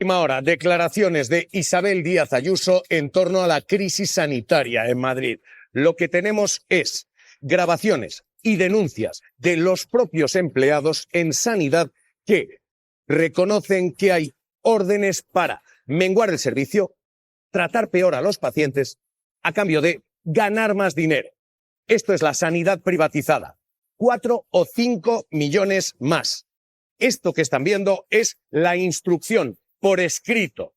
Última hora, declaraciones de Isabel Díaz Ayuso en torno a la crisis sanitaria en Madrid. Lo que tenemos es grabaciones y denuncias de los propios empleados en sanidad que reconocen que hay órdenes para menguar el servicio, tratar peor a los pacientes a cambio de ganar más dinero. Esto es la sanidad privatizada. 4 o 5 millones más. Esto que están viendo es la instrucción por escrito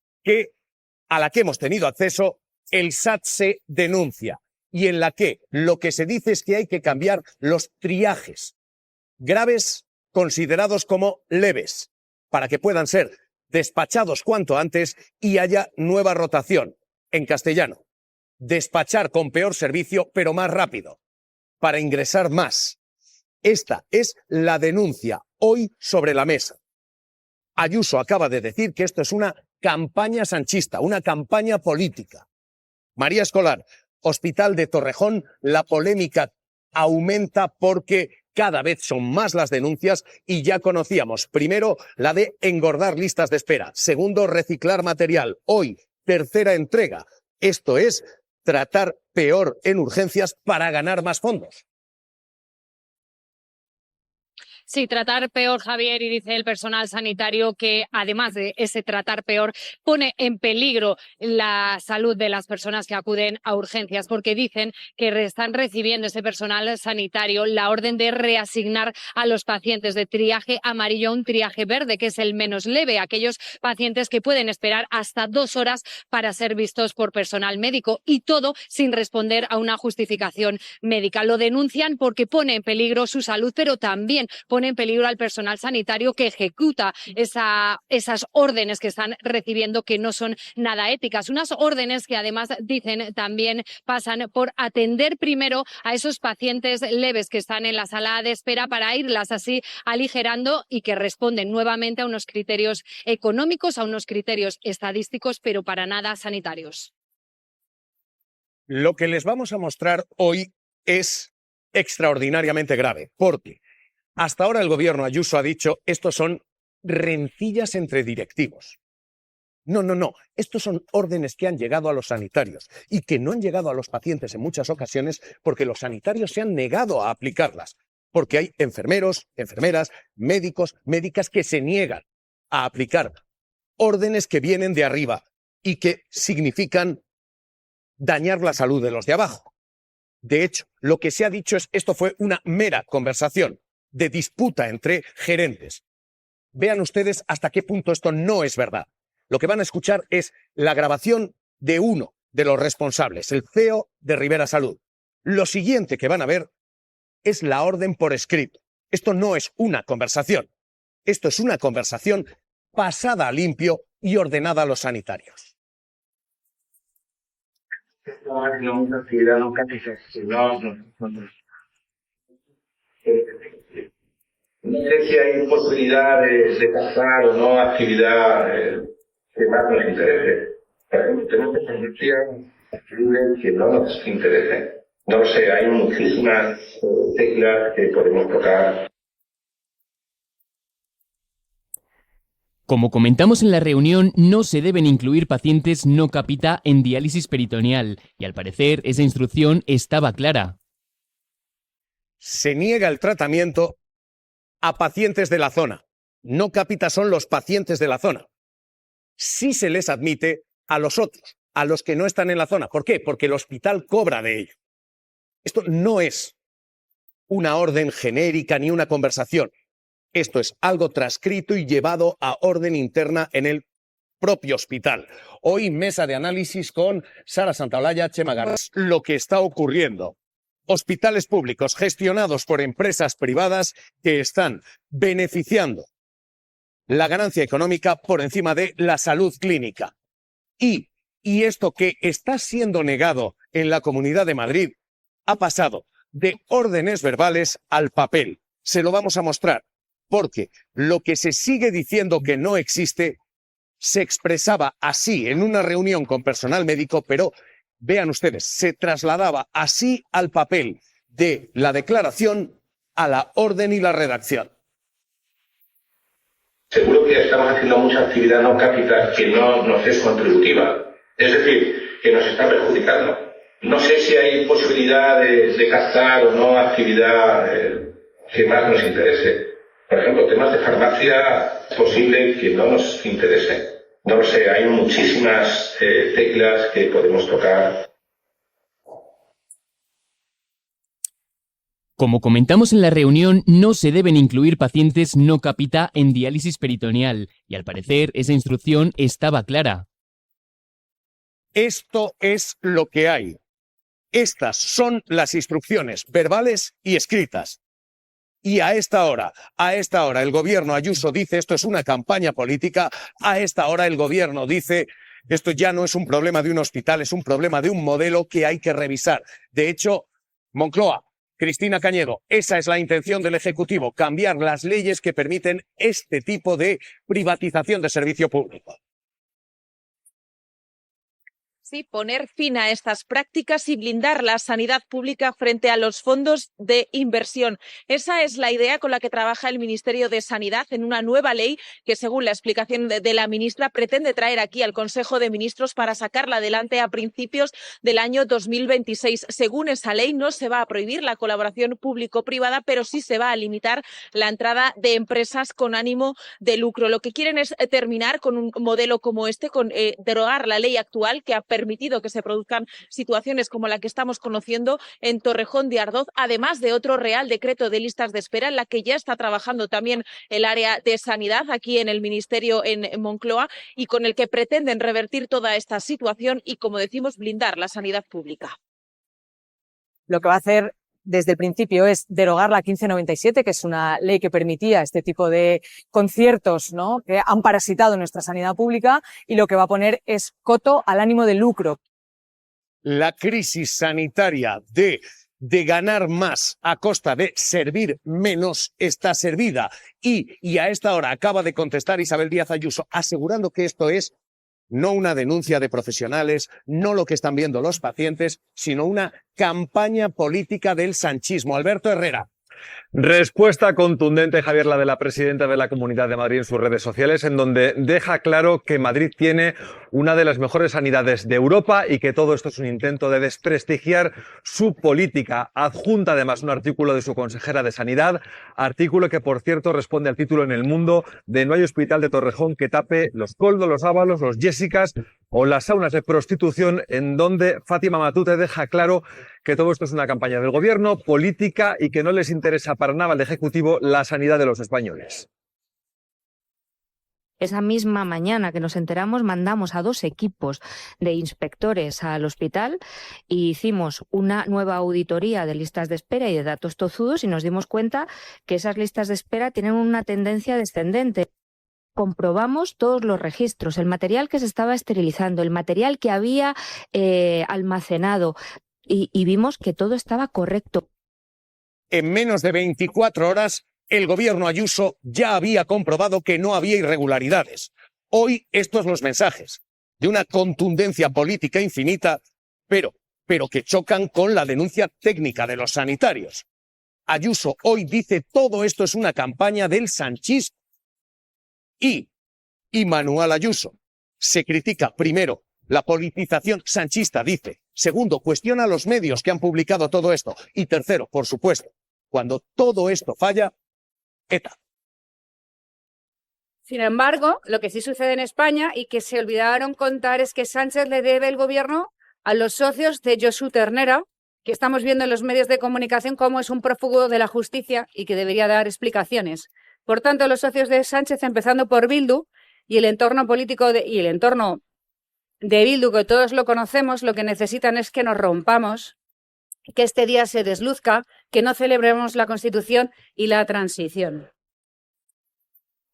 a la que hemos tenido acceso, el SAT se denuncia y en la que lo que se dice es que hay que cambiar los triajes graves considerados como leves para que puedan ser despachados cuanto antes y haya nueva rotación. En castellano, despachar con peor servicio pero más rápido para ingresar más. Esta es la denuncia hoy sobre la mesa. Ayuso acaba de decir que esto es una campaña sanchista, una campaña política. María Escolar, Hospital de Torrejón, la polémica aumenta porque cada vez son más las denuncias y ya conocíamos, primero, la de engordar listas de espera, segundo, reciclar material, hoy, tercera entrega. Esto es tratar peor en urgencias para ganar más fondos. Sí, tratar peor, Javier, y dice el personal sanitario que además de ese tratar peor, pone en peligro la salud de las personas que acuden a urgencias, porque dicen que están recibiendo ese personal sanitario la orden de reasignar a los pacientes de triaje amarillo a un triaje verde, que es el menos leve, aquellos pacientes que pueden esperar hasta 2 horas para ser vistos por personal médico, y todo sin responder a una justificación médica. Lo denuncian porque pone en peligro su salud, pero también pone en peligro al personal sanitario que ejecuta esas órdenes que están recibiendo, que no son nada éticas. Unas órdenes que además dicen también pasan por atender primero a esos pacientes leves que están en la sala de espera para irlas así aligerando y que responden nuevamente a unos criterios económicos, a unos criterios estadísticos, pero para nada sanitarios. Lo que les vamos a mostrar hoy es extraordinariamente grave, porque hasta ahora el gobierno Ayuso ha dicho estos son rencillas entre directivos. No. Estos son órdenes que han llegado a los sanitarios y que no han llegado a los pacientes en muchas ocasiones porque los sanitarios se han negado a aplicarlas. Porque hay enfermeros, enfermeras, médicos, médicas que se niegan a aplicar órdenes que vienen de arriba y que significan dañar la salud de los de abajo. De hecho, lo que se ha dicho es esto fue una mera conversación de disputa entre gerentes. Vean ustedes hasta qué punto esto no es verdad. Lo que van a escuchar es la grabación de uno de los responsables, el CEO de Rivera Salud. Lo siguiente que van a ver es la orden por escrito. Esto no es una conversación. Esto es una conversación pasada a limpio y ordenada a los sanitarios. No sé si hay posibilidad de pasar o no actividad que más nos interese. Tenemos tendencias que no nos interesen. No lo sé, hay muchísimas teclas que podemos tocar. Como comentamos en la reunión, no se deben incluir pacientes no capita en diálisis peritoneal y al parecer esa instrucción estaba clara. Se niega el tratamiento a pacientes de la zona. No capita son los pacientes de la zona. Sí se les admite a los otros, a los que no están en la zona. ¿Por qué? Porque el hospital cobra de ello. Esto no es una orden genérica ni una conversación. Esto es algo transcrito y llevado a orden interna en el propio hospital. Hoy mesa de análisis con Sara Santaolalla, Chema Garras. Lo que está ocurriendo. Hospitales públicos gestionados por empresas privadas que están beneficiando la ganancia económica por encima de la salud clínica. Y esto que está siendo negado en la Comunidad de Madrid ha pasado de órdenes verbales al papel. Se lo vamos a mostrar, porque lo que se sigue diciendo que no existe se expresaba así en una reunión con personal médico, pero vean ustedes, se trasladaba así al papel de la declaración a la orden y la redacción. Seguro que estamos haciendo mucha actividad no capital que no nos es contributiva. Es decir, que nos está perjudicando. No sé si hay posibilidad de captar o no actividad que más nos interese. Por ejemplo, temas de farmacia es posible que no nos interesen. No lo sé, hay muchísimas teclas que podemos tocar. Como comentamos en la reunión, no se deben incluir pacientes no capita en diálisis peritoneal, y al parecer esa instrucción estaba clara. Esto es lo que hay. Estas son las instrucciones verbales y escritas. Y a esta hora, el gobierno Ayuso dice esto es una campaña política, a esta hora el gobierno dice esto ya no es un problema de un hospital, es un problema de un modelo que hay que revisar. De hecho, Moncloa, Cristina Cañedo, esa es la intención del Ejecutivo, cambiar las leyes que permiten este tipo de privatización de servicio público. Sí, poner fin a estas prácticas y blindar la sanidad pública frente a los fondos de inversión. Esa es la idea con la que trabaja el Ministerio de Sanidad en una nueva ley que, según la explicación de la ministra, pretende traer aquí al Consejo de Ministros para sacarla adelante a principios del año 2026. Según esa ley, no se va a prohibir la colaboración público-privada, pero sí se va a limitar la entrada de empresas con ánimo de lucro. Lo que quieren es terminar con un modelo como este, con derogar la ley actual que ha permitido que se produzcan situaciones como la que estamos conociendo en Torrejón de Ardoz, además de otro Real Decreto de listas de espera en la que ya está trabajando también el área de sanidad aquí en el Ministerio en Moncloa y con el que pretenden revertir toda esta situación y, como decimos, blindar la sanidad pública. Lo que va a hacer desde el principio es derogar la 1597, que es una ley que permitía este tipo de conciertos, ¿no?, que han parasitado nuestra sanidad pública, y lo que va a poner es coto al ánimo de lucro. La crisis sanitaria de ganar más a costa de servir menos está servida. Y a esta hora acaba de contestar Isabel Díaz Ayuso asegurando que esto es no una denuncia de profesionales, no lo que están viendo los pacientes, sino una campaña política del sanchismo. Alberto Herrera. Respuesta contundente, Javier, la de la presidenta de la Comunidad de Madrid en sus redes sociales, en donde deja claro que Madrid tiene una de las mejores sanidades de Europa y que todo esto es un intento de desprestigiar su política. Adjunta además un artículo de su consejera de Sanidad, artículo que, por cierto, responde al título en El Mundo de "No hay hospital de Torrejón que tape los Koldo, los Ábalos, los Jessicas o las saunas de prostitución", en donde Fátima Matute deja claro que todo esto es una campaña del gobierno, política, y que no les interesa para nada al Ejecutivo la sanidad de los españoles. Esa misma mañana que nos enteramos, mandamos a 2 equipos de inspectores al hospital y hicimos una nueva auditoría de listas de espera y de datos tozudos, y nos dimos cuenta que esas listas de espera tienen una tendencia descendente. Comprobamos todos los registros, el material que se estaba esterilizando, el material que había almacenado, y vimos que todo estaba correcto. En menos de 24 horas, el gobierno Ayuso ya había comprobado que no había irregularidades. Hoy estos los mensajes de una contundencia política infinita, pero que chocan con la denuncia técnica de los sanitarios. Ayuso hoy dice todo esto es una campaña del sanchismo. Y Manuel Ayuso se critica, primero, la politización sanchista, dice. Segundo, cuestiona a los medios que han publicado todo esto. Y tercero, por supuesto, cuando todo esto falla, ETA. Sin embargo, lo que sí sucede en España y que se olvidaron contar es que Sánchez le debe el gobierno a los socios de Josu Ternera, que estamos viendo en los medios de comunicación como es un prófugo de la justicia y que debería dar explicaciones. Por tanto, los socios de Sánchez, empezando por Bildu y el entorno político y el entorno de Bildu, que todos lo conocemos, lo que necesitan es que nos rompamos, que este día se desluzca, que no celebremos la Constitución y la transición.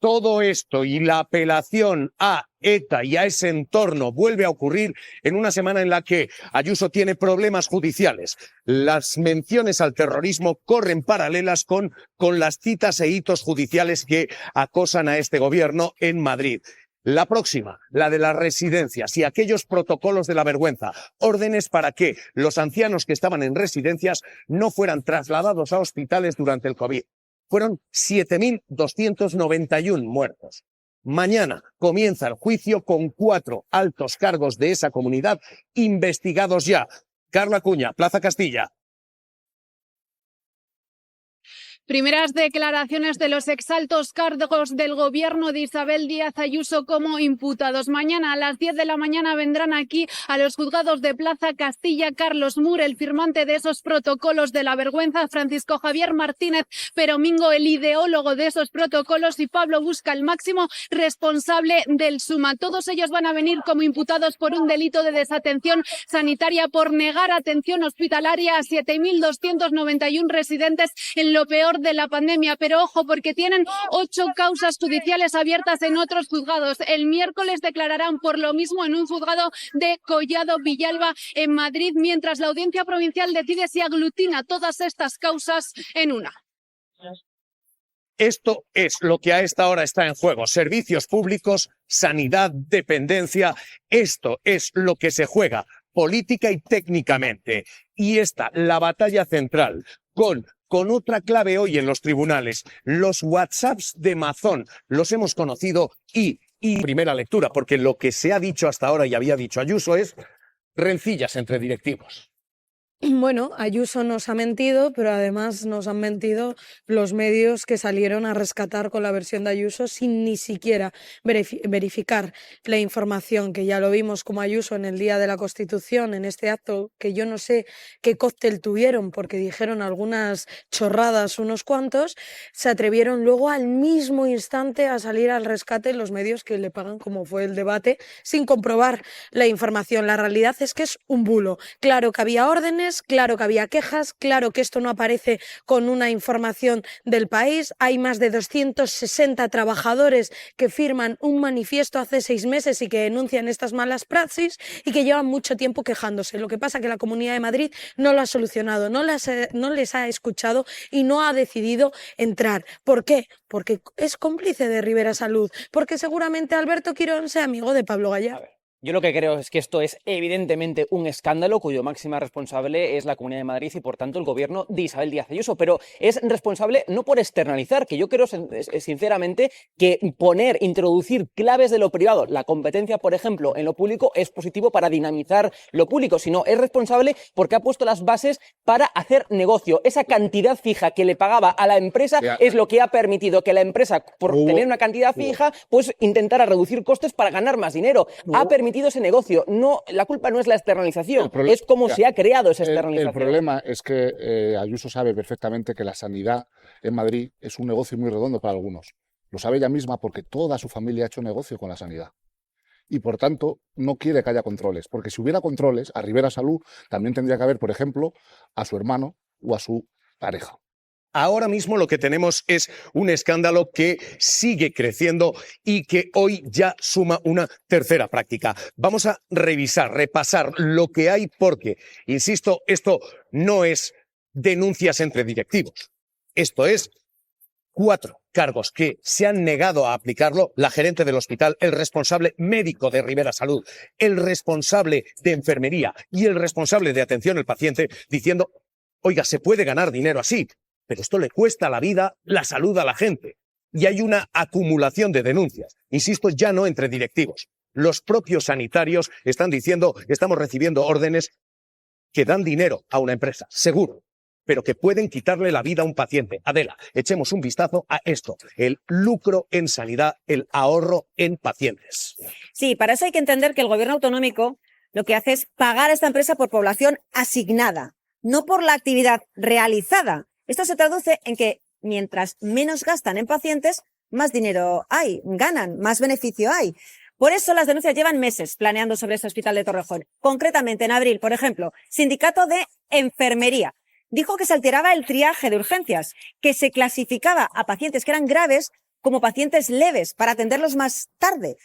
Todo esto y la apelación a ETA y a ese entorno vuelve a ocurrir en una semana en la que Ayuso tiene problemas judiciales. Las menciones al terrorismo corren paralelas con las citas e hitos judiciales que acosan a este gobierno en Madrid. La próxima, la de las residencias y aquellos protocolos de la vergüenza, órdenes para que los ancianos que estaban en residencias no fueran trasladados a hospitales durante el COVID. fueron 7.291 muertos. Mañana comienza el juicio con 4 altos cargos de esa comunidad investigados ya. Carla Cuña, Plaza Castilla. Primeras declaraciones de los exaltos cargos del gobierno de Isabel Díaz Ayuso como imputados. Mañana a las 10 de la mañana vendrán aquí a los juzgados de Plaza Castilla Carlos Mur, el firmante de esos protocolos de la vergüenza, Francisco Javier Martínez Peromingo, el ideólogo de esos protocolos, y Pablo Busca, el máximo responsable del SUMA. Todos ellos van a venir como imputados por un delito de desatención sanitaria por negar atención hospitalaria a 7.291 residentes en lo peor de la pandemia, pero ojo, porque tienen 8 causas judiciales abiertas en otros juzgados. El miércoles declararán por lo mismo en un juzgado de Collado Villalba en Madrid, mientras la Audiencia Provincial decide si aglutina todas estas causas en una. Esto es lo que a esta hora está en juego. Servicios públicos, sanidad, dependencia. Esto es lo que se juega política y técnicamente. Y esta, la batalla central, con otra clave hoy en los tribunales. Los WhatsApps de Mazón los hemos conocido y primera lectura, porque lo que se ha dicho hasta ahora y había dicho Ayuso es rencillas entre directivos. Bueno, Ayuso nos ha mentido, pero además nos han mentido los medios que salieron a rescatar con la versión de Ayuso sin ni siquiera verificar la información, que ya lo vimos como Ayuso en el Día de la Constitución, en este acto que yo no sé qué cóctel tuvieron porque dijeron algunas chorradas unos cuantos, se atrevieron luego al mismo instante a salir al rescate los medios que le pagan, como fue el debate, sin comprobar la información. La realidad es que es un bulo. Claro que había órdenes, claro que había quejas, claro que esto no aparece con una información del país. Hay más de 260 trabajadores que firman un manifiesto hace 6 meses y que denuncian estas malas praxis y que llevan mucho tiempo quejándose. Lo que pasa es que la Comunidad de Madrid no lo ha solucionado, no les ha escuchado y no ha decidido entrar. ¿Por qué? Porque es cómplice de Rivera Salud, porque seguramente Alberto Quirón sea amigo de Pablo Gallá. Yo lo que creo es que esto es evidentemente un escándalo cuyo máxima responsable es la Comunidad de Madrid y por tanto el gobierno de Isabel Díaz Ayuso, pero es responsable no por externalizar, que yo creo sinceramente que introducir claves de lo privado, la competencia por ejemplo en lo público, es positivo para dinamizar lo público, sino es responsable porque ha puesto las bases para hacer negocio. Esa cantidad fija que le pagaba a la empresa es lo que ha permitido que la empresa, por tener una cantidad fija, pues intentara reducir costes para ganar más dinero. Ha permitido ese negocio. No, la culpa no es la externalización, es cómo se ha creado esa externalización. El problema es que Ayuso sabe perfectamente que la sanidad en Madrid es un negocio muy redondo para algunos. Lo sabe ella misma porque toda su familia ha hecho negocio con la sanidad. Y por tanto no quiere que haya controles, porque si hubiera controles, a Rivera Salud también tendría que haber, por ejemplo, a su hermano o a su pareja. Ahora mismo lo que tenemos es un escándalo que sigue creciendo y que hoy ya suma una tercera práctica. Vamos a revisar, repasar lo que hay porque, insisto, esto no es denuncias entre directivos. Esto es 4 cargos que se han negado a aplicarlo: la gerente del hospital, el responsable médico de Rivera Salud, el responsable de enfermería y el responsable de atención al paciente, diciendo, oiga, se puede ganar dinero así, pero esto le cuesta la vida, la salud a la gente. Y hay una acumulación de denuncias. Insisto, ya no entre directivos. Los propios sanitarios están diciendo, estamos recibiendo órdenes que dan dinero a una empresa, seguro, pero que pueden quitarle la vida a un paciente. Adela, echemos un vistazo a esto: el lucro en sanidad, el ahorro en pacientes. Sí, para eso hay que entender que el gobierno autonómico lo que hace es pagar a esta empresa por población asignada, no por la actividad realizada. Esto se traduce en que mientras menos gastan en pacientes, más dinero hay, ganan, más beneficio hay. Por eso las denuncias llevan meses planeando sobre este hospital de Torrejón. Concretamente, en abril, por ejemplo, Sindicato de Enfermería dijo que se alteraba el triaje de urgencias, que se clasificaba a pacientes que eran graves como pacientes leves para atenderlos más tarde,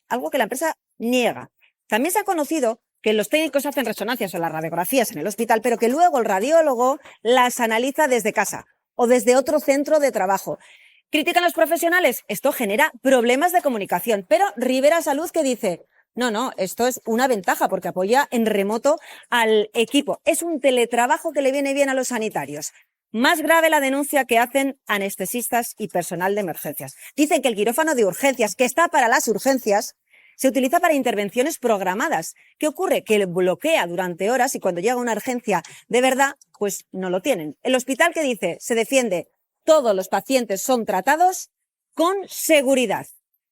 algo que la empresa niega. También se ha conocido que los técnicos hacen resonancias o las radiografías en el hospital, pero que luego el radiólogo las analiza desde casa o desde otro centro de trabajo. Critican los profesionales, esto genera problemas de comunicación, pero Rivera Salud que dice, no, esto es una ventaja porque apoya en remoto al equipo. Es un teletrabajo que le viene bien a los sanitarios. Más grave la denuncia que hacen anestesistas y personal de emergencias. Dicen que el quirófano de urgencias, que está para las urgencias, se utiliza para intervenciones programadas. ¿Qué ocurre? Que bloquea durante horas y cuando llega una urgencia de verdad, pues no lo tienen. El hospital, que dice, se defiende, todos los pacientes son tratados con seguridad.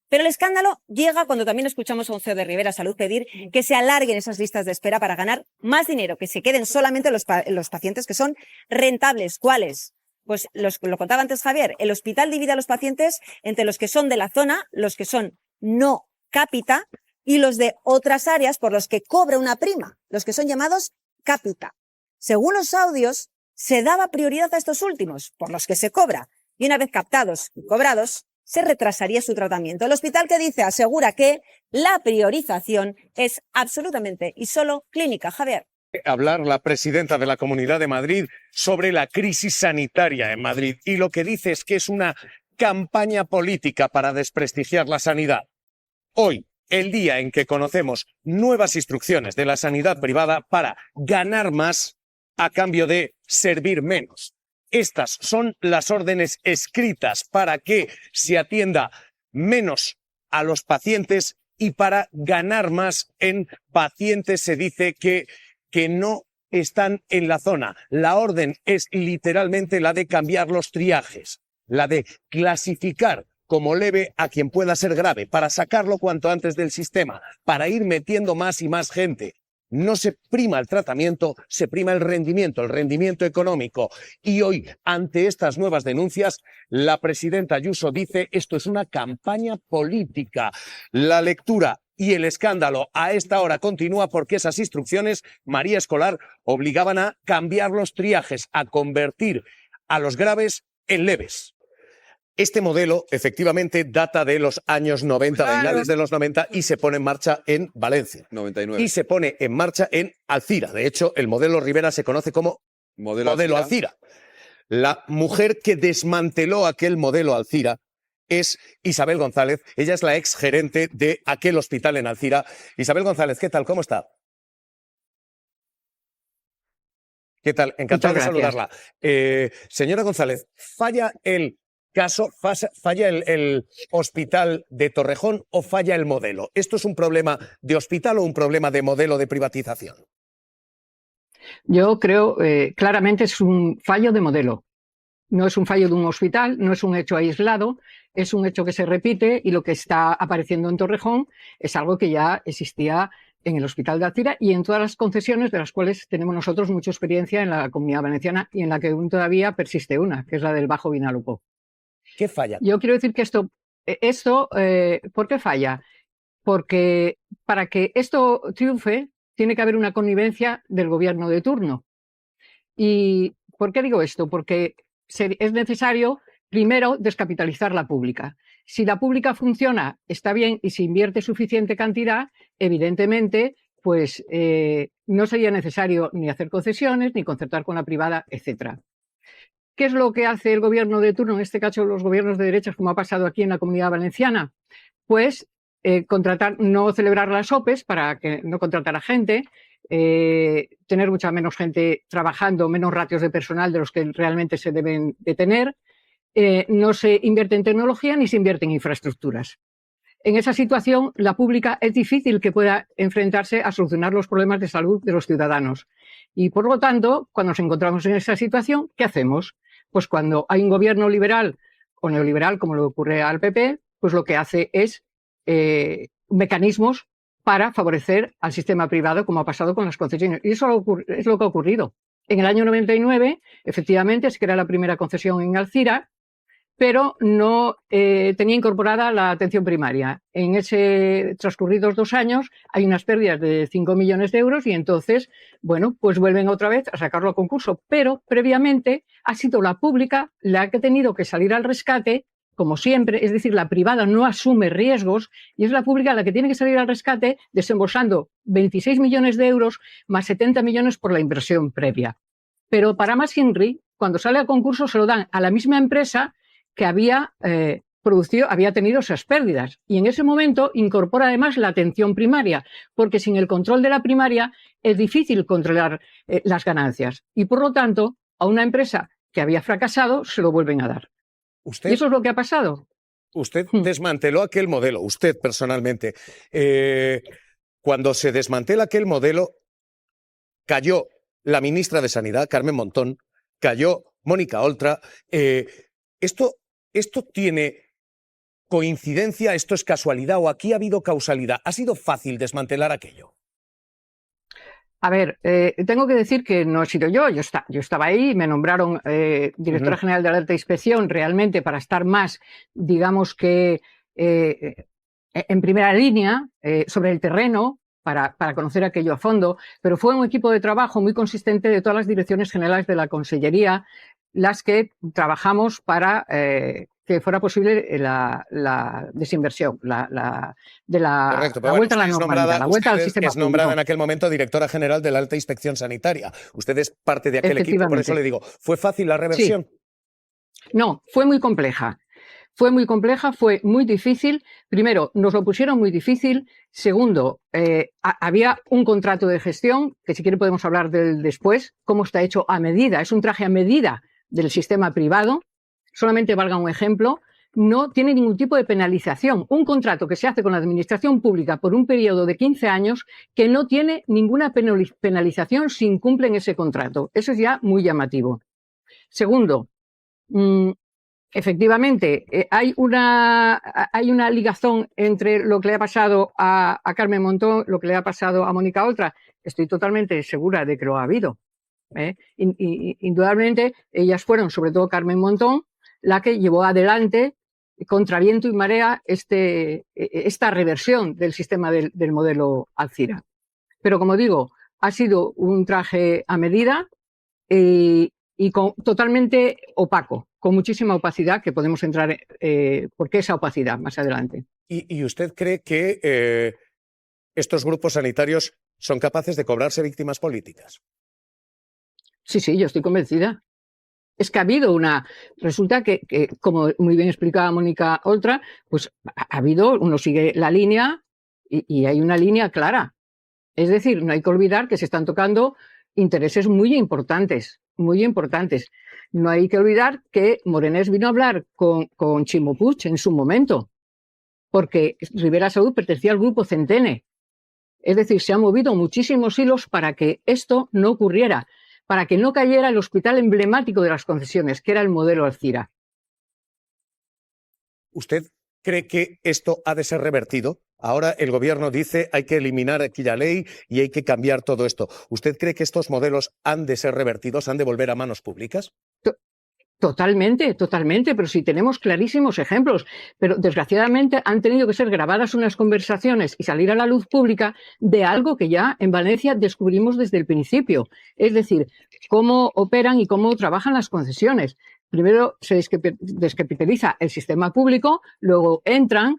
Pero el escándalo llega cuando también escuchamos a un CEO de Rivera Salud pedir que se alarguen esas listas de espera para ganar más dinero, que se queden solamente los pacientes que son rentables. ¿Cuáles? Pues lo contaba antes Javier, el hospital divide a los pacientes entre los que son de la zona, los que son no cápita y los de otras áreas por los que cobra una prima, los que son llamados cápita. Según los audios, se daba prioridad a estos últimos, por los que se cobra, y una vez captados y cobrados, se retrasaría su tratamiento. El hospital, que dice, asegura que la priorización es absolutamente y solo clínica. Javier. Hablar la presidenta de la Comunidad de Madrid sobre la crisis sanitaria en Madrid y lo que dice es que es una campaña política para desprestigiar la sanidad. Hoy, el día en que conocemos nuevas instrucciones de la sanidad privada para ganar más a cambio de servir menos. Estas son las órdenes escritas para que se atienda menos a los pacientes y para ganar más en pacientes. Se dice que no están en la zona. La orden es literalmente la de cambiar los triajes, la de clasificar como leve a quien pueda ser grave, para sacarlo cuanto antes del sistema, para ir metiendo más y más gente. No se prima el tratamiento, se prima el rendimiento económico. Y hoy, ante estas nuevas denuncias, la presidenta Ayuso dice esto es una campaña política. La lectura y el escándalo a esta hora continúa porque esas instrucciones, María Escolar, obligaban a cambiar los triajes, a convertir a los graves en leves. Este modelo, efectivamente, data de los años 90, de finales de los 90, y se pone en marcha en Valencia. 99. Y se pone en marcha en Alcira. De hecho, el modelo Rivera se conoce como modelo Alcira. La mujer que desmanteló aquel modelo Alcira es Isabel González. Ella es la exgerente de aquel hospital en Alcira. Isabel González, ¿qué tal? ¿Cómo está? ¿Qué tal? Encantado de saludarla. Señora González, ¿falla el caso, falla el hospital de Torrejón o falla el modelo? ¿Esto es un problema de hospital o un problema de modelo de privatización? Yo creo claramente es un fallo de modelo. No es un fallo de un hospital, no es un hecho aislado, es un hecho que se repite y lo que está apareciendo en Torrejón es algo que ya existía en el Hospital de Alcira y en todas las concesiones de las cuales tenemos nosotros mucha experiencia en la Comunidad Valenciana y en la que aún todavía persiste una, que es la del Bajo Vinalopó. ¿Qué falla? Yo quiero decir que esto ¿por qué falla? Porque para que esto triunfe tiene que haber una connivencia del gobierno de turno. ¿Y por qué digo esto? Porque es necesario primero descapitalizar la pública. Si la pública funciona, está bien, y se invierte suficiente cantidad, evidentemente, pues no sería necesario ni hacer concesiones, ni concertar con la privada, etcétera. ¿Qué es lo que hace el gobierno de turno, en este caso los gobiernos de derechas, como ha pasado aquí en la Comunidad Valenciana? Pues no celebrar las OPEs para que no contratar a gente, tener mucha menos gente trabajando, menos ratios de personal de los que realmente se deben de tener, no se invierte en tecnología ni se invierte en infraestructuras. En esa situación, la pública es difícil que pueda enfrentarse a solucionar los problemas de salud de los ciudadanos. Y por lo tanto, cuando nos encontramos en esa situación, ¿qué hacemos? Pues cuando hay un gobierno liberal o neoliberal, como le ocurre al PP, pues lo que hace es mecanismos para favorecer al sistema privado, como ha pasado con las concesiones. Y eso es lo que ha ocurrido. En el año 99, efectivamente, se crea la primera concesión en Alcira, pero no tenía incorporada la atención primaria. En ese transcurridos 2 años hay unas pérdidas de 5 millones de euros y entonces, bueno, pues vuelven otra vez a sacarlo a concurso. Pero previamente ha sido la pública la que ha tenido que salir al rescate, como siempre, es decir, la privada no asume riesgos y es la pública la que tiene que salir al rescate desembolsando 26 millones de euros más 70 millones por la inversión previa. Pero para más Henry, cuando sale a concurso se lo dan a la misma empresa que había tenido esas pérdidas. Y en ese momento incorpora además la atención primaria, porque sin el control de la primaria es difícil controlar las ganancias. Y por lo tanto, a una empresa que había fracasado, se lo vuelven a dar. ¿Usted? Y eso es lo que ha pasado. Usted desmanteló aquel modelo, usted personalmente. Cuando se desmantela aquel modelo, cayó la ministra de Sanidad, Carmen Montón, cayó Mónica Oltra. ¿Esto tiene coincidencia, esto es casualidad o aquí ha habido causalidad? ¿Ha sido fácil desmantelar aquello? A ver, tengo que decir que no he sido yo estaba ahí, me nombraron directora general de Alerta e Inspección realmente para estar más, digamos que en primera línea sobre el terreno, para conocer aquello a fondo, pero fue un equipo de trabajo muy consistente de todas las direcciones generales de la Consellería las que trabajamos para que fuera posible la desinversión, la vuelta a la normalidad, la vuelta al sistema es nombrada público. en aquel momento directora general de la Alta Inspección Sanitaria. Usted es parte de aquel equipo, por eso le digo, ¿fue fácil la reversión? Sí. No, fue muy compleja. Fue muy compleja, fue muy difícil. Primero, nos lo pusieron muy difícil. Segundo, había un contrato de gestión, que si quiere podemos hablar del después, cómo está hecho a medida. Es un traje a medida del sistema privado. Solamente valga un ejemplo, no tiene ningún tipo de penalización. Un contrato que se hace con la administración pública por un periodo de 15 años que no tiene ninguna penalización si incumplen ese contrato. Eso es ya muy llamativo. Segundo, efectivamente, hay una ligazón entre lo que le ha pasado a Carmen Montón, lo que le ha pasado a Mónica Oltra. Estoy totalmente segura de que lo ha habido. Indudablemente, ellas fueron, sobre todo Carmen Montón, la que llevó adelante, contra viento y marea, esta reversión del sistema del modelo Alcira. Pero, como digo, ha sido un traje a medida y totalmente opaco, con muchísima opacidad, que podemos entrar por qué esa opacidad más adelante. ¿Y usted cree que estos grupos sanitarios son capaces de cobrarse víctimas políticas? Sí, yo estoy convencida. Es que ha habido resulta que, como muy bien explicaba Mónica Oltra, pues uno sigue la línea y hay una línea clara. Es decir, no hay que olvidar que se están tocando intereses muy importantes, muy importantes. No hay que olvidar que Morenés vino a hablar con Chimo Puig en su momento, porque Ribera Salud pertenecía al grupo Centene. Es decir, se han movido muchísimos hilos para que esto no ocurriera, para que no cayera el hospital emblemático de las concesiones, que era el modelo Alcira. ¿Usted cree que esto ha de ser revertido? Ahora el gobierno dice hay que eliminar aquella ley y hay que cambiar todo esto. ¿Usted cree que estos modelos han de ser revertidos, han de volver a manos públicas? Totalmente, pero sí tenemos clarísimos ejemplos. Pero desgraciadamente han tenido que ser grabadas unas conversaciones y salir a la luz pública de algo que ya en Valencia descubrimos desde el principio. Es decir, cómo operan y cómo trabajan las concesiones. Primero se descapitaliza el sistema público, luego entran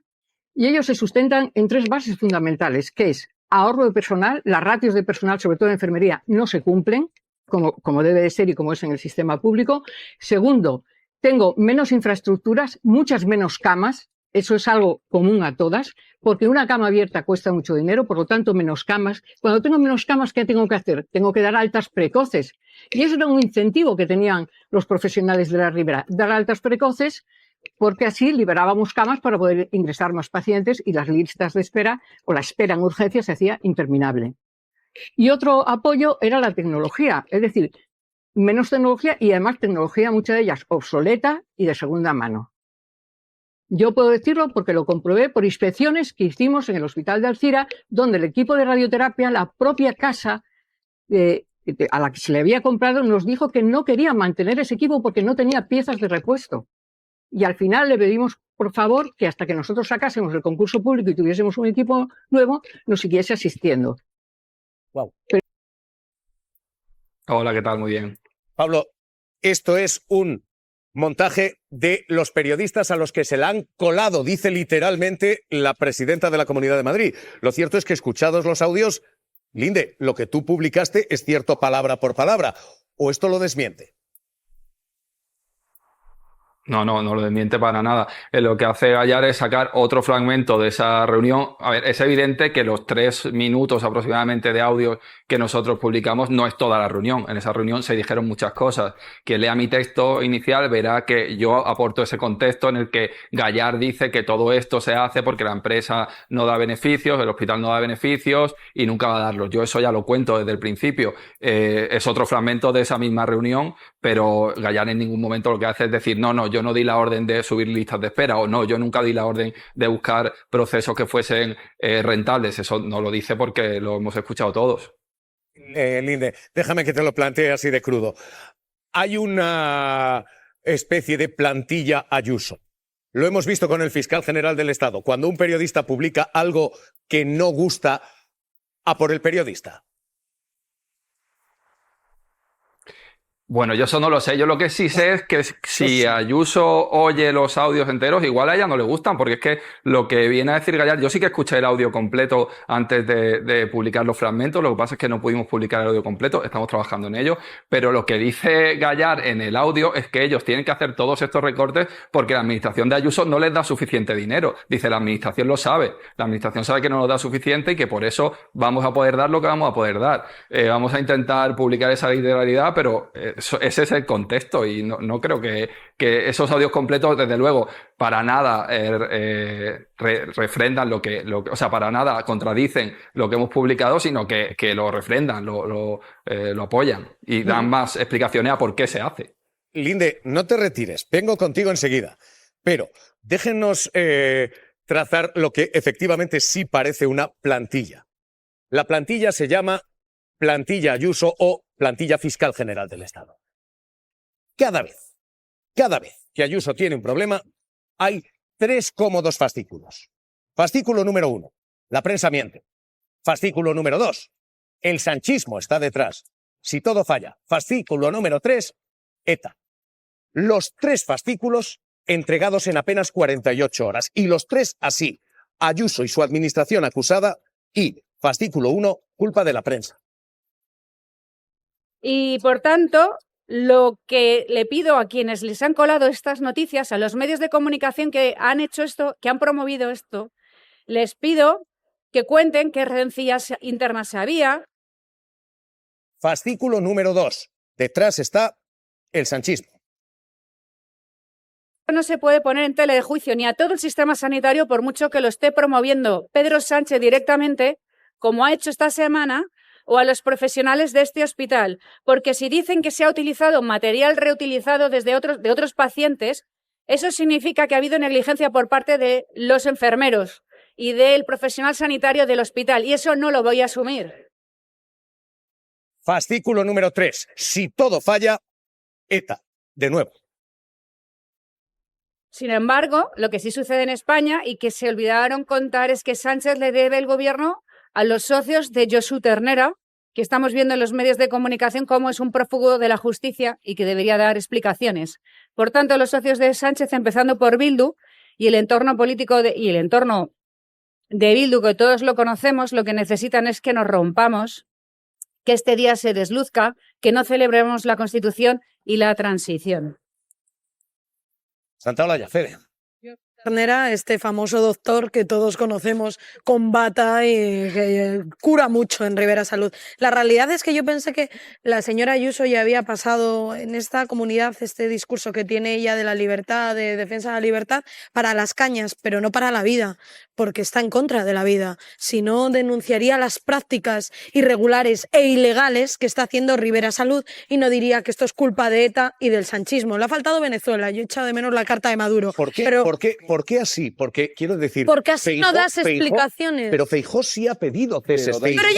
y ellos se sustentan en tres bases fundamentales, que es ahorro de personal. Las ratios de personal, sobre todo en enfermería, no se cumplen como debe de ser y como es en el sistema público. Segundo, tengo menos infraestructuras, muchas menos camas. Eso es algo común a todas, porque una cama abierta cuesta mucho dinero, por lo tanto, menos camas. Cuando tengo menos camas, ¿qué tengo que hacer? Tengo que dar altas precoces. Y eso era un incentivo que tenían los profesionales de la Ribera, dar altas precoces, porque así liberábamos camas para poder ingresar más pacientes y las listas de espera o la espera en urgencias se hacía interminable. Y otro apoyo era la tecnología, es decir, menos tecnología y además tecnología, muchas de ellas obsoleta y de segunda mano. Yo puedo decirlo porque lo comprobé por inspecciones que hicimos en el Hospital de Alcira, donde el equipo de radioterapia, la propia casa a la que se le había comprado, nos dijo que no quería mantener ese equipo porque no tenía piezas de repuesto. Y al final le pedimos, por favor, que hasta que nosotros sacásemos el concurso público y tuviésemos un equipo nuevo, nos siguiese asistiendo. Wow. Hola, ¿qué tal? Muy bien. Pablo, esto es un montaje de los periodistas a los que se la han colado, dice literalmente la presidenta de la Comunidad de Madrid. Lo cierto es que, escuchados los audios, Linde, lo que tú publicaste es cierto palabra por palabra. ¿O esto lo desmiente? No lo desmiente para nada. Lo que hace Gallar es sacar otro fragmento de esa reunión. A ver, es evidente que los 3 minutos aproximadamente de audio que nosotros publicamos no es toda la reunión. En esa reunión se dijeron muchas cosas. Quien lea mi texto inicial verá que yo aporto ese contexto en el que Gallar dice que todo esto se hace porque la empresa no da beneficios, el hospital no da beneficios y nunca va a darlos. Yo eso ya lo cuento desde el principio. Es otro fragmento de esa misma reunión, pero Gallar en ningún momento lo que hace es decir, no, yo no di la orden de subir listas de espera, o no, yo nunca di la orden de buscar procesos que fuesen rentables. Eso no lo dice porque lo hemos escuchado todos. Linde, déjame que te lo plantee así de crudo. Hay una especie de plantilla Ayuso. Lo hemos visto con el fiscal general del Estado. Cuando un periodista publica algo que no gusta, a por el periodista. Bueno, yo eso no lo sé. Yo lo que sí sé es que si Ayuso oye los audios enteros, igual a ella no le gustan, porque es que lo que viene a decir Gallar, yo sí que escuché el audio completo antes de publicar los fragmentos, lo que pasa es que no pudimos publicar el audio completo, estamos trabajando en ello, pero lo que dice Gallar en el audio es que ellos tienen que hacer todos estos recortes porque la administración de Ayuso no les da suficiente dinero. Dice, la administración lo sabe, la administración sabe que no nos da suficiente y que por eso vamos a poder dar lo que vamos a poder dar. Vamos a intentar publicar esa literalidad, pero ese es el contexto y no creo que esos audios completos, desde luego, para nada refrendan o sea, para nada contradicen lo que hemos publicado, sino que lo refrendan, lo apoyan y dan más explicaciones a por qué se hace. Linde, no te retires, vengo contigo enseguida, pero déjenos trazar lo que efectivamente sí parece una plantilla. La plantilla se llama plantilla Ayuso o plantilla fiscal general del Estado. Cada vez que Ayuso tiene un problema, hay 3 cómodos fascículos. Fascículo número 1, la prensa miente. Fascículo número 2, el sanchismo está detrás. Si todo falla. Fascículo número 3, ETA. Los 3 fascículos entregados en apenas 48 horas. Y los 3 así. Ayuso y su administración acusada y, fascículo 1, culpa de la prensa. Y, por tanto, lo que le pido a quienes les han colado estas noticias, a los medios de comunicación que han hecho esto, que han promovido esto, les pido que cuenten qué rencillas internas había. Fascículo número 2. Detrás está el sanchismo. No se puede poner en tela de juicio ni a todo el sistema sanitario por mucho que lo esté promoviendo Pedro Sánchez directamente, como ha hecho esta semana, o a los profesionales de este hospital, porque si dicen que se ha utilizado material reutilizado de otros pacientes, eso significa que ha habido negligencia por parte de los enfermeros y del profesional sanitario del hospital, y eso no lo voy a asumir. Fascículo número 3. Si todo falla, ETA. De nuevo. Sin embargo, lo que sí sucede en España y que se olvidaron contar es que Sánchez le debe el gobierno a los socios de Josu Ternera, que estamos viendo en los medios de comunicación como es un prófugo de la justicia y que debería dar explicaciones. Por tanto, los socios de Sánchez, empezando por Bildu y el entorno político y el entorno de Bildu, que todos lo conocemos, lo que necesitan es que nos rompamos, que este día se desluzca, que no celebremos la Constitución y la transición. Santa Olaya, Fede. Ternera, este famoso doctor que todos conocemos con bata y que cura mucho en Rivera Salud. La realidad es que yo pensé que la señora Ayuso ya había pasado en esta comunidad este discurso que tiene ella de la libertad, de defensa de la libertad, para las cañas, pero no para la vida, porque está en contra de la vida. Si no, denunciaría las prácticas irregulares e ilegales que está haciendo Rivera Salud y no diría que esto es culpa de ETA y del sanchismo. Le ha faltado Venezuela, yo he echado de menos la carta de Maduro. ¿Por qué? Pero... ¿Por qué así? Porque quiero decir... Porque así no das explicaciones. Pero Feijóo sí ha pedido ceses. Pero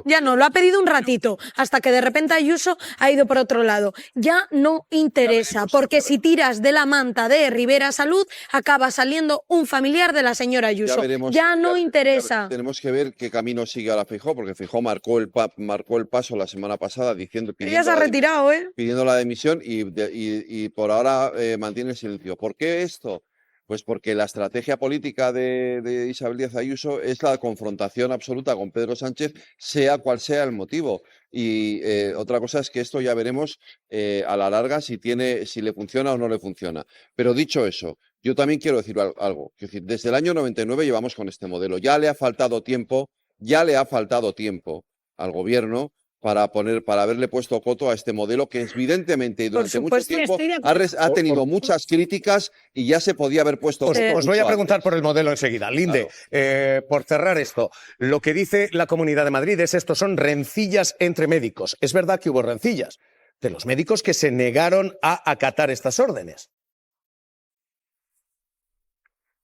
ya no, lo ha pedido un ratito, hasta que de repente Ayuso ha ido por otro lado. Ya no interesa, porque si tiras de la manta de Rivera Salud, acaba saliendo un familiar de la señora Ayuso. Ya no interesa. Tenemos que ver qué camino sigue ahora Feijóo, porque Feijóo marcó el paso la semana pasada diciendo que ya se ha retirado, pidiendo la dimisión y por ahora mantiene el silencio. ¿Por qué esto? Pues porque la estrategia política de Isabel Díaz Ayuso es la confrontación absoluta con Pedro Sánchez, sea cual sea el motivo. Y otra cosa es que esto ya veremos a la larga si le funciona o no le funciona. Pero dicho eso, yo también quiero decir algo. Quiero decir, desde el año 99 llevamos con este modelo. Ya le ha faltado tiempo al gobierno para haberle puesto coto a este modelo que evidentemente y durante mucho tiempo ha tenido muchas críticas y ya se podía haber puesto coto. Os voy a preguntar por el modelo enseguida. Linde, por cerrar esto, lo que dice la Comunidad de Madrid es esto, son rencillas entre médicos. Es verdad que hubo rencillas de los médicos que se negaron a acatar estas órdenes.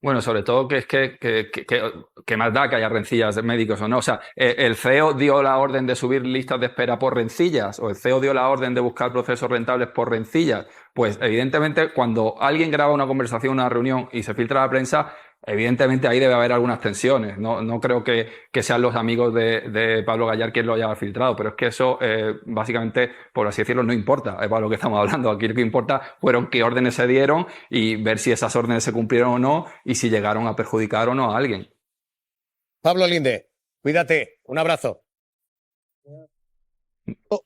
Bueno, sobre todo que es que más da que haya rencillas de médicos o no. O sea, ¿el CEO dio la orden de subir listas de espera por rencillas? ¿O el CEO dio la orden de buscar procesos rentables por rencillas? Pues evidentemente cuando alguien graba una conversación, una reunión y se filtra a la prensa, evidentemente ahí debe haber algunas tensiones. No creo que sean los amigos de Pablo Gallar quien lo haya filtrado, pero es que eso básicamente, por así decirlo, no importa. Es para lo que estamos hablando. Aquí lo que importa fueron qué órdenes se dieron y ver si esas órdenes se cumplieron o no y si llegaron a perjudicar o no a alguien. Pablo Linde, cuídate. Un abrazo.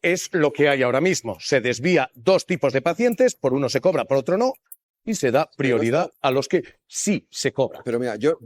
Es lo que hay ahora mismo. Se desvía dos tipos de pacientes, por uno se cobra, por otro no, y se da prioridad a los que sí se cobran. Pero mira, yo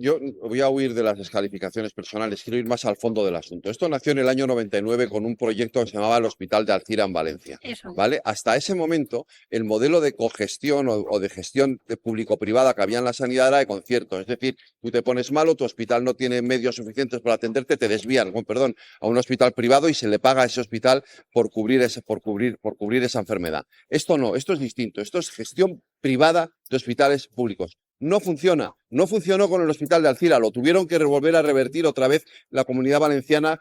voy a huir de las descalificaciones personales, quiero ir más al fondo del asunto. Esto nació en el año 99 con un proyecto que se llamaba el Hospital de Alcira en Valencia. ¿Vale? Hasta ese momento, el modelo de cogestión o de gestión público-privada que había en la sanidad era de concierto. Es decir, tú te pones malo, tu hospital no tiene medios suficientes para atenderte, te desvían, a un hospital privado y se le paga a ese hospital por cubrir esa enfermedad. Esto no, esto es distinto. Esto es gestión privada de hospitales públicos. No funciona. No funcionó con el Hospital de Alcira. Lo tuvieron que volver a revertir otra vez la Comunidad Valenciana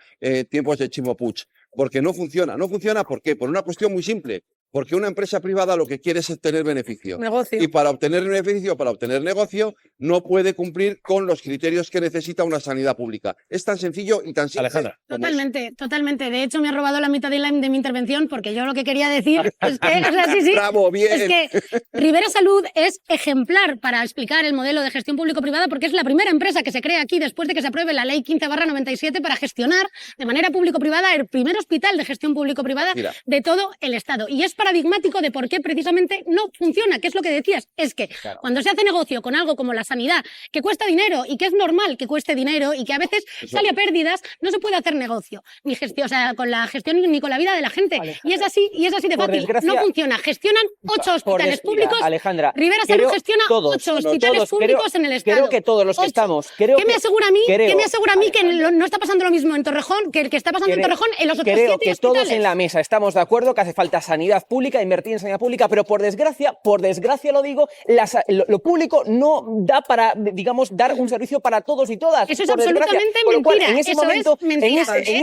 tiempos de Chimo Puig. Porque no funciona. ¿No funciona por qué? Por una cuestión muy simple. Porque una empresa privada lo que quiere es obtener beneficio. Negocio. Y para obtener beneficio, para obtener negocio, no puede cumplir con los criterios que necesita una sanidad pública. Es tan sencillo y tan simple. Alejandra. Totalmente. De hecho, me ha robado la mitad de mi intervención porque yo lo que quería decir es que, sí. Bravo, bien. Es que Rivera Salud es ejemplar para explicar el modelo de gestión público-privada porque es la primera empresa que se crea aquí después de que se apruebe la ley 15/97 para gestionar de manera público-privada el primer hospital de gestión público-privada de todo el Estado. Y es paradigmático de por qué precisamente no funciona, que es lo que decías, es que cuando se hace negocio con algo como la sanidad, que cuesta dinero y que es normal que cueste dinero y que a veces sale a pérdidas, no se puede hacer negocio, ni gestión, o sea, con la gestión ni con la vida de la gente. Y es así de fácil. No funciona. Gestionan 8 hospitales públicos. Alejandra, Rivera Salud gestiona 8 hospitales públicos en el Estado. Creo que todos los que estamos. ¿Qué me asegura a mí que no está pasando lo mismo en Torrejón que el que está pasando en Torrejón en los otros 7 hospitales? Creo que todos en la mesa estamos de acuerdo que hace falta sanidad pública, invertir en sanidad pública, pero por desgracia lo digo, lo público no da para, digamos, dar un servicio para todos y todas. Eso es absolutamente mentira. En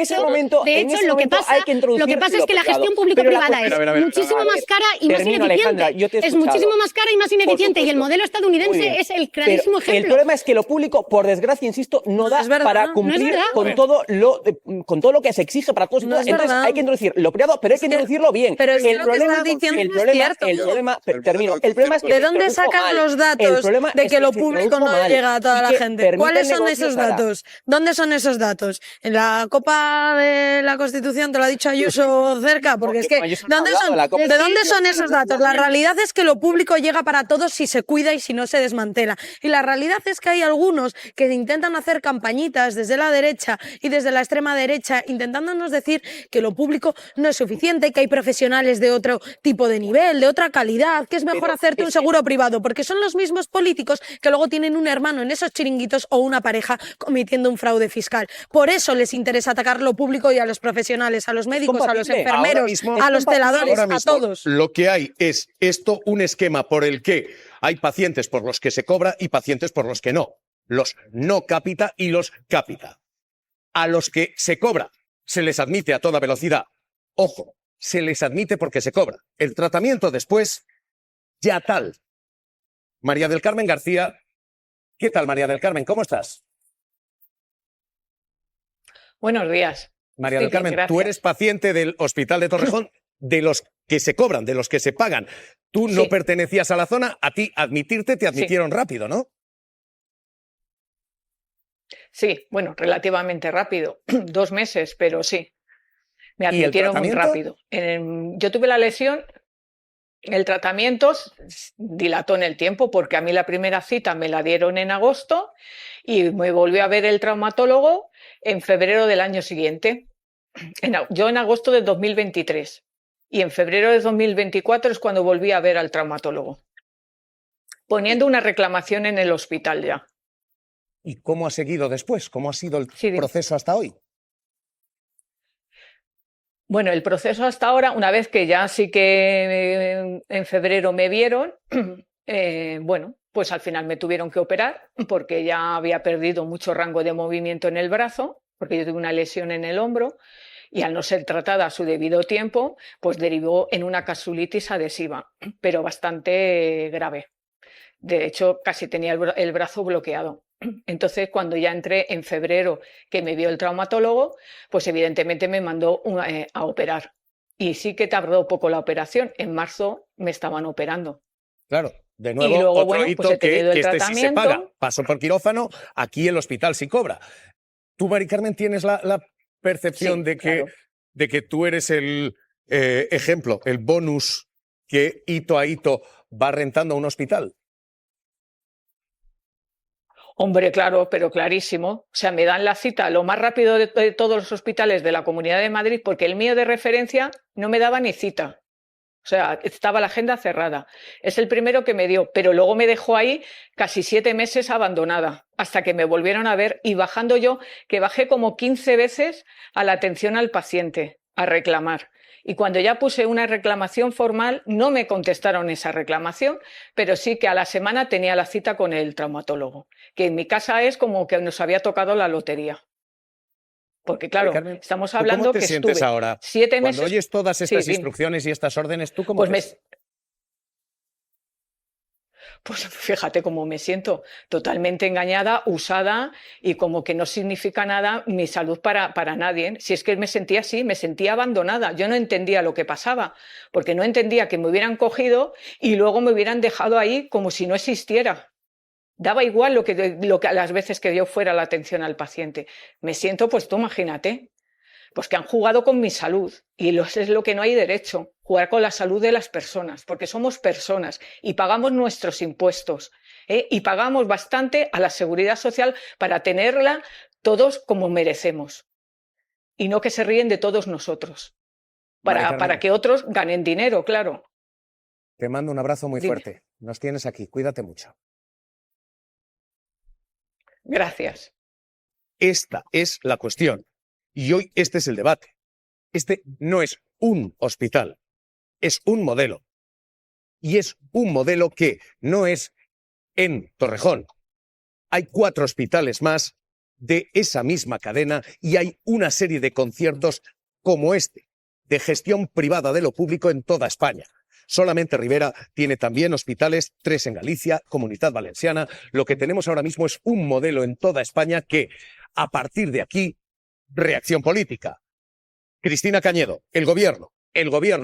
ese momento, de hecho, lo que pasa es que la gestión público-privada es muchísimo más cara y más ineficiente. Es muchísimo más cara y más ineficiente. Y el modelo estadounidense es el clarísimo ejemplo. El problema es que lo público, por desgracia, insisto, no da para cumplir con todo lo que se exige para todos y todas. Entonces hay que introducir lo privado, pero hay que introducirlo bien. Pero es lo que estás diciendo es cierto. El problema es que ¿de dónde sacan los datos de que lo público no llega a toda la gente? ¿Cuáles son esos datos? ¿Dónde son esos datos? ¿En la Copa de la Constitución te lo ha dicho Ayuso cerca? Porque es que ¿de dónde son esos datos? La realidad es que lo público llega para todos si se cuida y si no se desmantela. Y la realidad es que hay algunos que intentan hacer campañitas desde la derecha y desde la extrema derecha intentándonos decir que lo público no es suficiente, que hay profesionales de otro tipo de nivel, de otra calidad, que es mejor hacerte un seguro privado, porque son los mismos políticos que luego tienen un hermano en esos chiringuitos o una pareja cometiendo un fraude fiscal. Por eso les interesa atacar lo público y a los profesionales, a los médicos, a los enfermeros, a los celadores, a todos. Lo que hay es esto, un esquema por el que hay pacientes por los que se cobra y pacientes por los que no. Los no capita y los capita. A los que se cobra se les admite a toda velocidad. Ojo, se les admite porque se cobra. El tratamiento después, ya tal. María del Carmen García. ¿Qué tal, María del Carmen? ¿Cómo estás? Buenos días. María del Carmen, tú eres paciente del Hospital de Torrejón, de los que se cobran, de los que se pagan. Tú no pertenecías a la zona, a ti admitirte te admitieron rápido, ¿no? Sí, bueno, relativamente rápido, 2 meses, pero sí. Me ¿Y el admitieron muy tratamiento? rápido. Yo tuve la lesión, el tratamiento dilató en el tiempo porque a mí la primera cita me la dieron en agosto y me volvió a ver el traumatólogo en febrero del año siguiente. Yo en agosto de 2023 y en febrero de 2024 es cuando volví a ver al traumatólogo, poniendo una reclamación en el hospital ya. ¿Y cómo ha seguido después? ¿Cómo ha sido el proceso hasta hoy? Bueno, el proceso hasta ahora, una vez que ya sí que en febrero me vieron, bueno, pues al final me tuvieron que operar porque ya había perdido mucho rango de movimiento en el brazo, porque yo tuve una lesión en el hombro y al no ser tratada a su debido tiempo, pues derivó en una capsulitis adhesiva, pero bastante grave. De hecho, casi tenía el brazo bloqueado. Entonces, cuando ya entré en febrero, que me vio el traumatólogo, pues evidentemente me mandó a operar. Y sí que tardó poco la operación. En marzo me estaban operando. Claro, de Y nuevo luego, otro bueno, hito pues he tenido el que este sí se tratamiento. paga. Paso por quirófano, aquí el hospital sí cobra. ¿Tú, Mari Carmen, tienes la percepción Sí, de claro. que tú eres el ejemplo, el bonus que hito a hito va rentando a un hospital? Hombre, claro, pero clarísimo. O sea, me dan la cita lo más rápido de todos los hospitales de la Comunidad de Madrid, porque el mío de referencia no me daba ni cita. O sea, estaba la agenda cerrada. Es el primero que me dio, pero luego me dejó ahí casi 7 meses abandonada, hasta que me volvieron a ver y bajando yo, que bajé como 15 veces a la atención al paciente, a reclamar. Y cuando ya puse una reclamación formal, no me contestaron esa reclamación, pero sí que a la semana tenía la cita con el traumatólogo, que en mi casa es como que nos había tocado la lotería. Porque claro, Carmen, estamos ¿tú hablando cómo te que sientes estuve ahora? 7 meses... Cuando oyes todas estas Sí, dime. instrucciones y estas órdenes, ¿tú cómo Pues te me, sientes? Pues fíjate cómo me siento, totalmente engañada, usada y como que no significa nada mi salud para nadie. Si es que me sentía así, me sentía abandonada. Yo no entendía lo que pasaba, porque no entendía que me hubieran cogido y luego me hubieran dejado ahí como si no existiera. Daba igual lo que a las veces que yo fuera la atención al paciente. Me siento, pues tú imagínate, pues que han jugado con mi salud y es lo que no hay derecho, jugar con la salud de las personas, porque somos personas y pagamos nuestros impuestos, y pagamos bastante a la seguridad social para tenerla todos como merecemos y no que se ríen de todos nosotros, Mari Carmen, para que otros ganen dinero, claro. te mando un abrazo muy Dime. fuerte. Nos tienes aquí, cuídate mucho. Gracias. Esta es la cuestión. Y hoy este es el debate. Este no es un hospital, es un modelo. Y es un modelo que no es en Torrejón. Hay 4 hospitales más de esa misma cadena y hay una serie de conciertos como este, de gestión privada de lo público en toda España. Solamente Rivera tiene también hospitales, 3 en Galicia, Comunidad Valenciana. Lo que tenemos ahora mismo es un modelo en toda España que, a partir de aquí, reacción política. Cristina Cañedo, el gobierno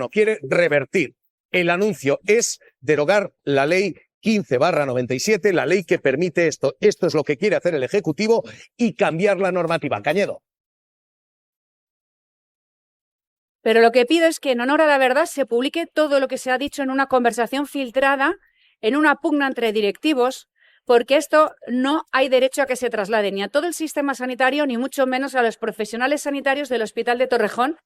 quiere revertir. El anuncio es derogar la ley 15/97, la ley que permite esto. Esto es lo que quiere hacer el Ejecutivo y cambiar la normativa. Cañedo. Pero lo que pido es que en honor a la verdad se publique todo lo que se ha dicho en una conversación filtrada, en una pugna entre directivos, porque esto no hay derecho a que se traslade ni a todo el sistema sanitario, ni mucho menos a los profesionales sanitarios del Hospital de Torrejón.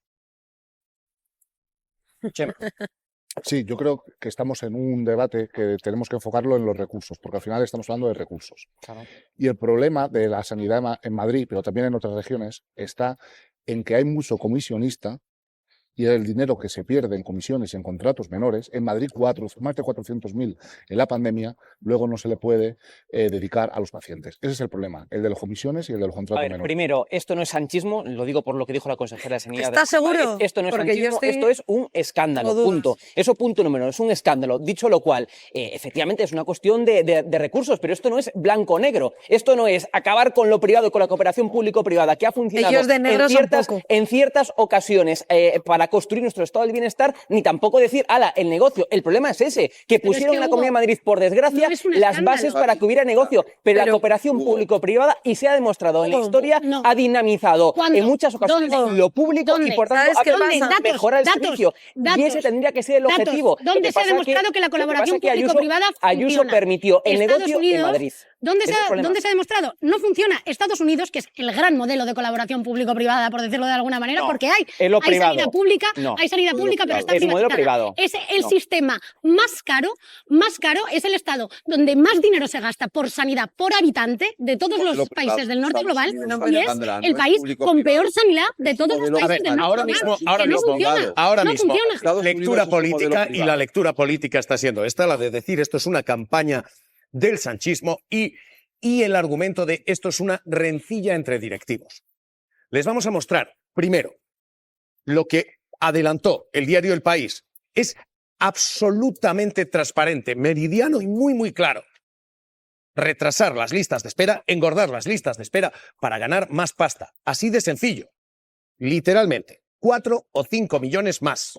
Sí, yo creo que estamos en un debate que tenemos que enfocarlo en los recursos, porque al final estamos hablando de recursos. Claro. Y el problema de la sanidad en Madrid, pero también en otras regiones, está en que hay mucho comisionista y el dinero que se pierde en comisiones y en contratos menores, en Madrid más de 400.000 en la pandemia, luego no se le puede dedicar a los pacientes. Ese es el problema, el de las comisiones y el de los A contratos ver, menores. primero, esto no es sanchismo, lo digo por lo que dijo la consejera de Sanidad. ¿Estás seguro? Esto no es Porque yo sanchismo, estoy- esto es un escándalo, Tengo dudas. punto. Eso punto número uno, es un escándalo. Dicho lo cual, efectivamente es una cuestión de recursos, pero esto no es blanco-negro. Esto no es acabar con lo privado y con la cooperación público-privada que ha funcionado Ellos de negro son poco. en ciertas ocasiones para para construir nuestro estado del bienestar, ni tampoco decir, ala, el negocio. El problema es ese, que pusieron en la Comunidad de Madrid, por desgracia, las bases para que hubiera negocio. Pero la cooperación público-privada, y se ha demostrado en la historia, ha dinamizado en muchas ocasiones lo público y por tanto ha mejorado el servicio. Y ese tendría que ser el objetivo. ¿Dónde se ha demostrado que la colaboración público-privada Ayuso funciona? permitió el Estados negocio Unidos, en Madrid. ¿Dónde Ese es el problema. se ha demostrado? No funciona. Estados Unidos, que es el gran modelo de colaboración público-privada, por decirlo de alguna manera, porque hay sanidad pública, pero está es un modelo privado. Es el sistema más caro, es el Estado donde más dinero se gasta por sanidad por habitante de todos los países del norte global, y es el país con peor sanidad de todos los países del norte global. Ahora mismo, lectura política, y la lectura política está siendo esta, la de decir esto es una campaña del sanchismo y el argumento de esto es una rencilla entre directivos. Les vamos a mostrar, primero, lo que adelantó el diario El País. Es absolutamente transparente, meridiano y muy, muy claro. Retrasar las listas de espera, engordar las listas de espera para ganar más pasta. Así de sencillo. Literalmente, 4 o 5 millones más.